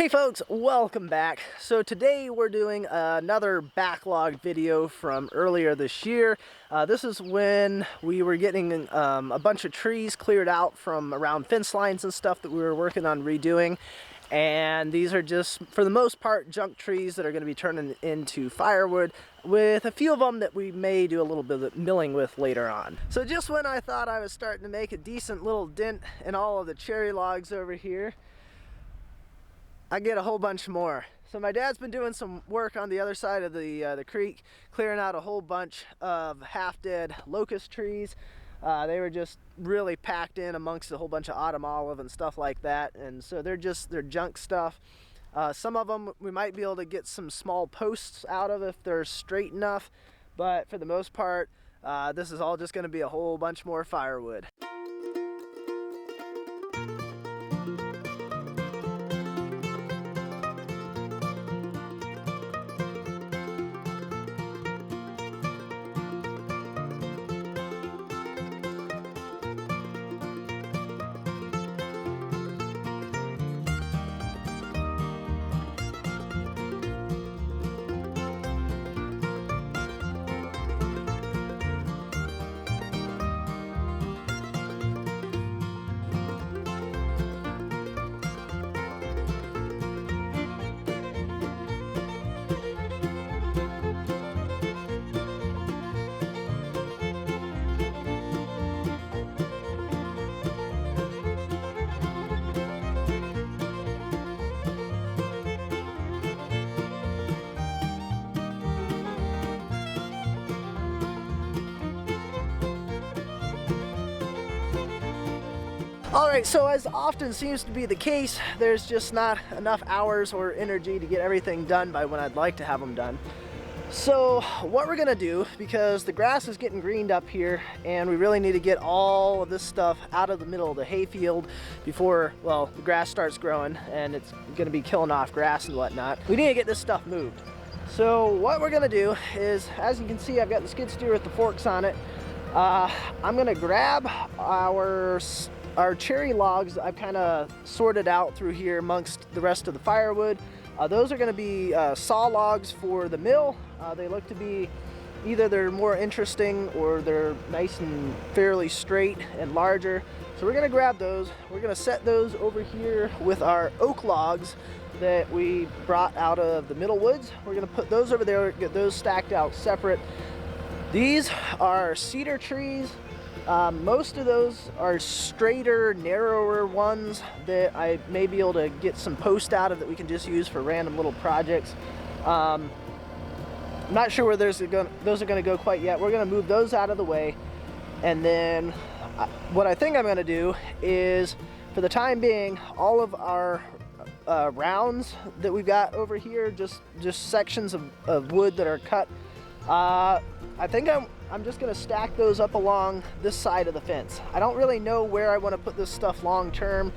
Hey folks, welcome back. So today we're doing another backlogged video from earlier this year. This is when we were getting a bunch of trees cleared out from around fence lines and stuff that we were working on redoing. And these are just, for the most part, junk trees that are going to be turning into firewood, with a few of them that we may do a little bit of milling with later on. So just when I thought I was starting to make a decent little dent in all of the cherry logs over here, I get a whole bunch more. So my dad's been doing some work on the other side of the creek, clearing out a whole bunch of half-dead locust trees. They were just really packed in amongst a whole bunch of autumn olive and stuff like that, and so they're junk stuff. Some of them we might be able to get some small posts out of if they're straight enough, but for the most part, this is all just going to be a whole bunch more firewood. Alright, so as often seems to be the case, there's just not enough hours or energy to get everything done by when I'd like to have them done. So what we're going to do, because the grass is getting greened up here and we really need to get all of this stuff out of the middle of the hayfield before, well, the grass starts growing and it's going to be killing off grass and whatnot. We need to get this stuff moved. So what we're going to do is, as you can see, I've got the skid steer with the forks on it. I'm going to grab our cherry logs I've kind of sorted out through here amongst the rest of the firewood. Those are going to be saw logs for the mill. They look to be either they're more interesting or they're nice and fairly straight and larger. So we're going to grab those. We're going to set those over here with our oak logs that we brought out of the middle woods. We're going to put those over there, get those stacked out separate. These are cedar trees. Most of those are straighter, narrower ones that I may be able to get some post out of that we can just use for random little projects. I'm not sure where those are going to go quite yet. We're going to move those out of the way, and then what I think I'm going to do is, for the time being, all of our rounds that we've got over here, just sections of wood that are cut, I think I'm just going to stack those up along this side of the fence. I don't really know where I want to put this stuff long term,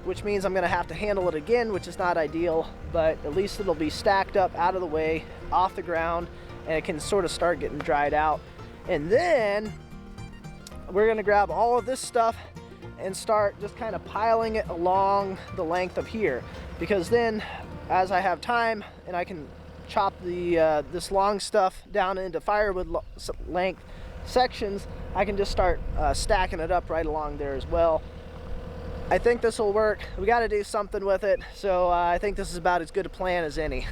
which means I'm going to have to handle it again, which is not ideal, but at least it'll be stacked up out of the way, off the ground, and it can sort of start getting dried out. And then we're going to grab all of this stuff and start just kind of piling it along the length of here, because then as I have time and I can chop this long stuff down into firewood length sections, I can just start stacking it up right along there as well. I think this will work. We got to do something with it, so I think this is about as good a plan as any.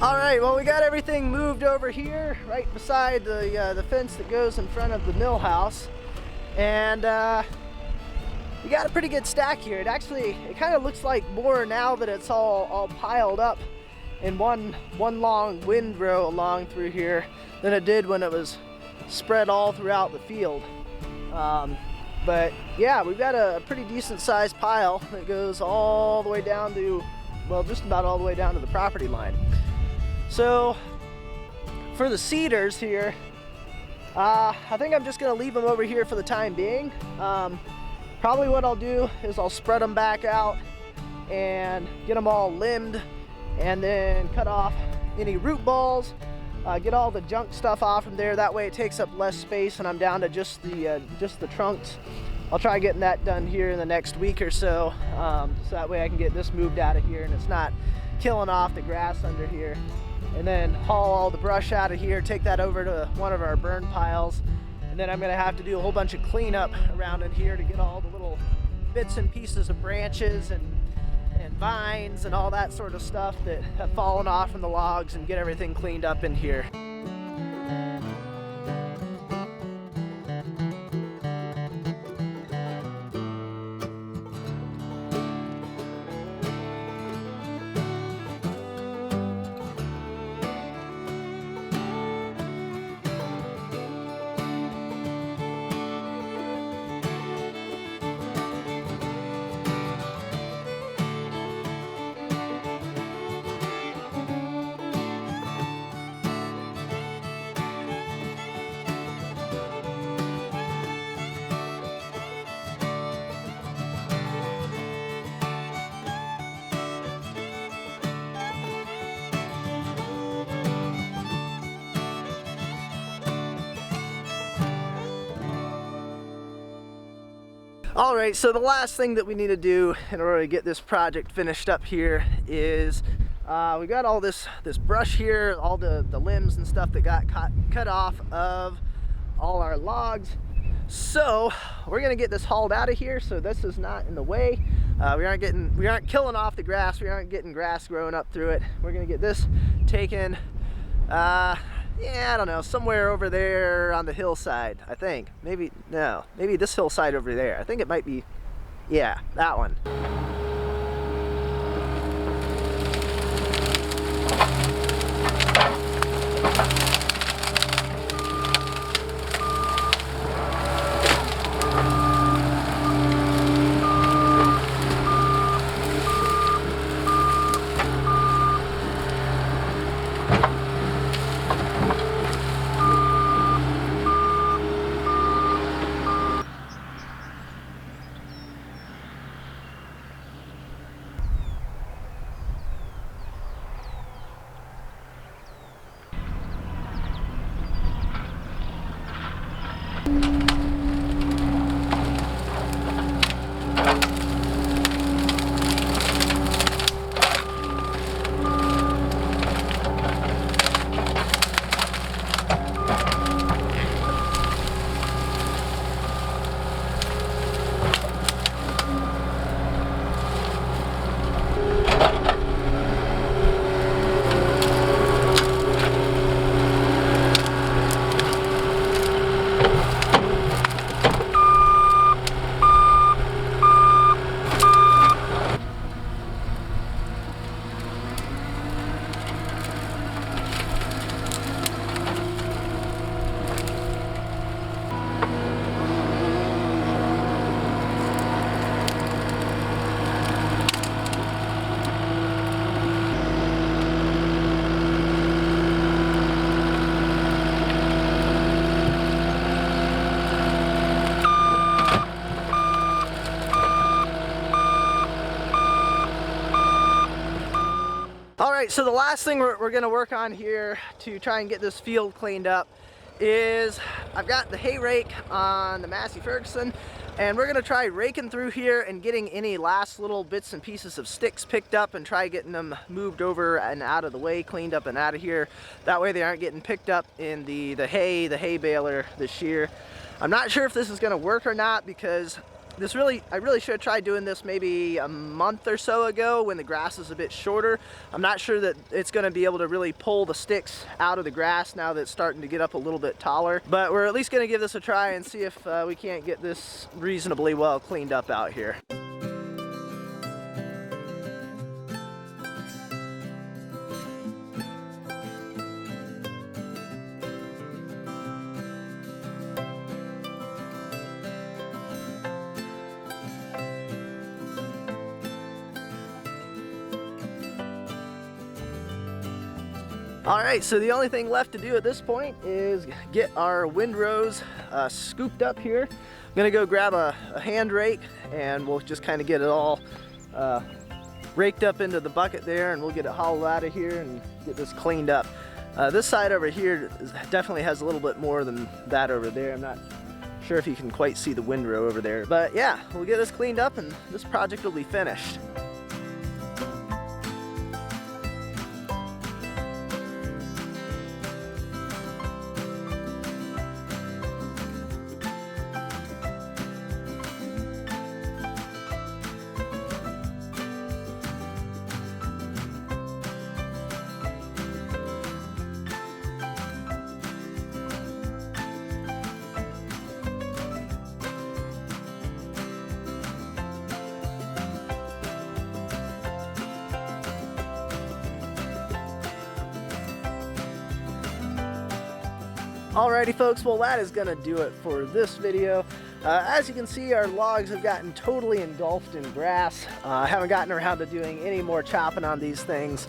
All right, well, we got everything moved over here right beside the fence that goes in front of the mill house, and we got a pretty good stack here. It kind of looks like more now that it's all piled up in one long windrow along through here than it did when it was spread all throughout the field. But yeah, we've got a pretty decent sized pile that goes all the way down to, well, just about all the way down to the property line. So for the cedars here, I think I'm just gonna leave them over here for the time being. Probably what I'll do is I'll spread them back out and get them all limbed, and then cut off any root balls, get all the junk stuff off from there. That way it takes up less space and I'm down to just the trunks. I'll try getting that done here in the next week or so, so that way I can get this moved out of here and it's not killing off the grass under here. And then haul all the brush out of here, take that over to one of our burn piles, and then I'm gonna have to do a whole bunch of cleanup around in here to get all the little bits and pieces of branches and vines and all that sort of stuff that have fallen off from the logs, and get everything cleaned up in here. All right, so the last thing that we need to do in order to get this project finished up here is we got all this brush here, all the limbs and stuff that got cut off of all our logs. So we're gonna get this hauled out of here so this is not in the way. We aren't killing off the grass. We aren't getting grass growing up through it. We're gonna get this taken, yeah, I don't know, somewhere over there on the hillside, I think. Maybe this hillside over there. I think it might be, yeah, that one. Alright, so the last thing we're going to work on here to try and get this field cleaned up is I've got the hay rake on the Massey Ferguson, and we're going to try raking through here and getting any last little bits and pieces of sticks picked up and try getting them moved over and out of the way, cleaned up and out of here. That way they aren't getting picked up in the hay baler this year. I'm not sure if this is going to work or not because I really should have tried doing this maybe a month or so ago when the grass is a bit shorter. I'm not sure that it's going to be able to really pull the sticks out of the grass now that it's starting to get up a little bit taller. But we're at least going to give this a try and see if we can't get this reasonably well cleaned up out here. Alright, so the only thing left to do at this point is get our windrows scooped up here. I'm going to go grab a hand rake and we'll just kind of get it all raked up into the bucket there, and we'll get it hauled out of here and get this cleaned up. This side over here definitely has a little bit more than that over there. I'm not sure if you can quite see the windrow over there. But yeah, we'll get this cleaned up and this project will be finished. Alrighty folks, well that is gonna do it for this video. As you can see, our logs have gotten totally engulfed in grass. I haven't gotten around to doing any more chopping on these things,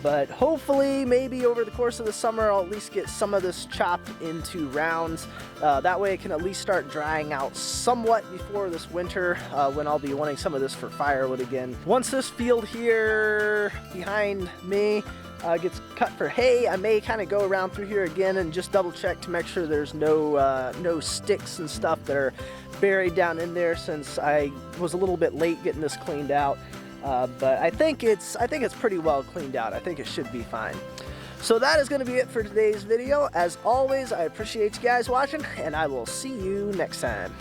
but hopefully maybe over the course of the summer I'll at least get some of this chopped into rounds. That way it can at least start drying out somewhat before this winter, when I'll be wanting some of this for firewood again. Once this field here behind me gets cut for hay, I may kind of go around through here again and just double check to make sure there's no sticks and stuff that are buried down in there, since I was a little bit late getting this cleaned out. But I think it's pretty well cleaned out. I think it should be fine. So that is going to be it for today's video. As always, I appreciate you guys watching, and I will see you next time.